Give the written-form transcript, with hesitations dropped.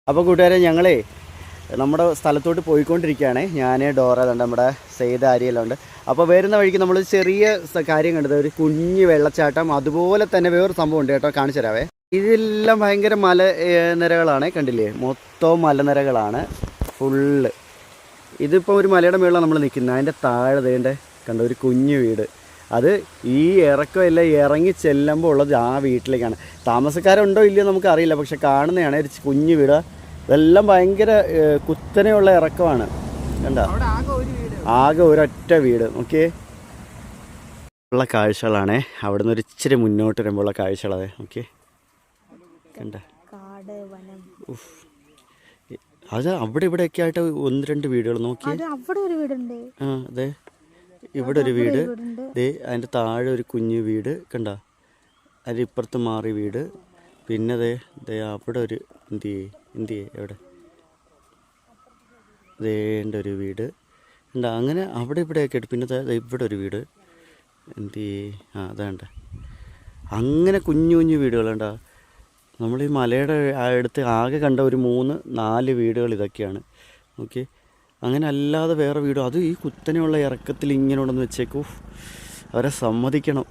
അപ്പോൾ കൂട്ടുകാരെ ഞങ്ങളേ നമ്മുടെ സ്ഥലത്തോട്ട് പോയിക്കൊണ്ടിരിക്കുകയാണ്. ഞാൻ ഡോറ അതുണ്ട്, നമ്മുടെ സെയ്ദ് ആര്യയെല്ലാം ഉണ്ട്. അപ്പോൾ വരുന്ന വഴിക്ക് നമ്മൾ ചെറിയ കാര്യം കണ്ടത്, ഒരു കുഞ്ഞ് വെള്ളച്ചാട്ടം. അതുപോലെ തന്നെ വേറൊരു സംഭവം ഉണ്ട് കേട്ടോ, കാണിച്ചു തരാവേ. ഇതെല്ലാം ഭയങ്കര മലനിരകളാണ്, കണ്ടില്ലേ? മൊത്തം മലനിരകളാണ് ഫുള്ള്. ഇതിപ്പോൾ ഒരു മലയുടെ മുകളിലാണ് നമ്മൾ നിൽക്കുന്നത്. അതിൻ്റെ താഴെ വേണ്ട കണ്ട ഒരു കുഞ്ഞു വീട്. അത് ഈ ഇറക്കമല്ല, ഇറങ്ങി ചെല്ലുമ്പോൾ ഉള്ളത് ആ വീട്ടിലേക്കാണ്. താമസക്കാരുണ്ടോ ഇല്ലയോ നമുക്കറിയില്ല, പക്ഷെ കാണുന്നതാണ് ഒരു കുഞ്ഞു വീട്. ഇതെല്ലാം ഭയങ്കര കുത്തനെയുള്ള ഇറക്കമാണ്. കണ്ട, ആകെ ഒരൊറ്റ വീട്. ഓക്കെ, ഉള്ള കാഴ്ചകളാണേ. അവിടെ നിന്ന് ഒരു ഇച്ചിരി മുന്നോട്ട് വരുമ്പോഴുള്ള കാഴ്ചകളതെ. ഓക്കെ, കണ്ട, അത് അവിടെ ഇവിടെയൊക്കെ ആയിട്ട് 1-2 വീടുകൾ നോക്കി. ആ അതെ, ഇവിടെ ഒരു വീട്, അതിൻ്റെ താഴെ ഒരു കുഞ്ഞു വീട് കണ്ട, അതിൻ്റെ ഇപ്പുറത്ത് മാറി വീട്. പിന്നെ അവിടെ ഒരു എന്തിയേ എവിടെ ദേണ്ട ഒരു വീട് കണ്ട. അങ്ങനെ അവിടെ ഇവിടെയൊക്കെ ആയിട്ട്. പിന്നെ ഇവിടെ ഒരു വീട് അതാണ്ട. അങ്ങനെ കുഞ്ഞു കുഞ്ഞു വീടുകളുണ്ട. നമ്മൾ ഈ മലയുടെ അടുത്ത് ആകെ കണ്ട ഒരു 3-4 വീടുകൾ ഇതൊക്കെയാണ്. ഓക്കെ, അങ്ങനെ അല്ലാതെ വേറെ വീടോ അത് ഈ കുത്തനെയുള്ള ഇറക്കത്തിൽ ഇങ്ങനെ ഉണ്ടെന്ന് വെച്ചേക്കൂ. അവരെ സമ്മതിക്കണം.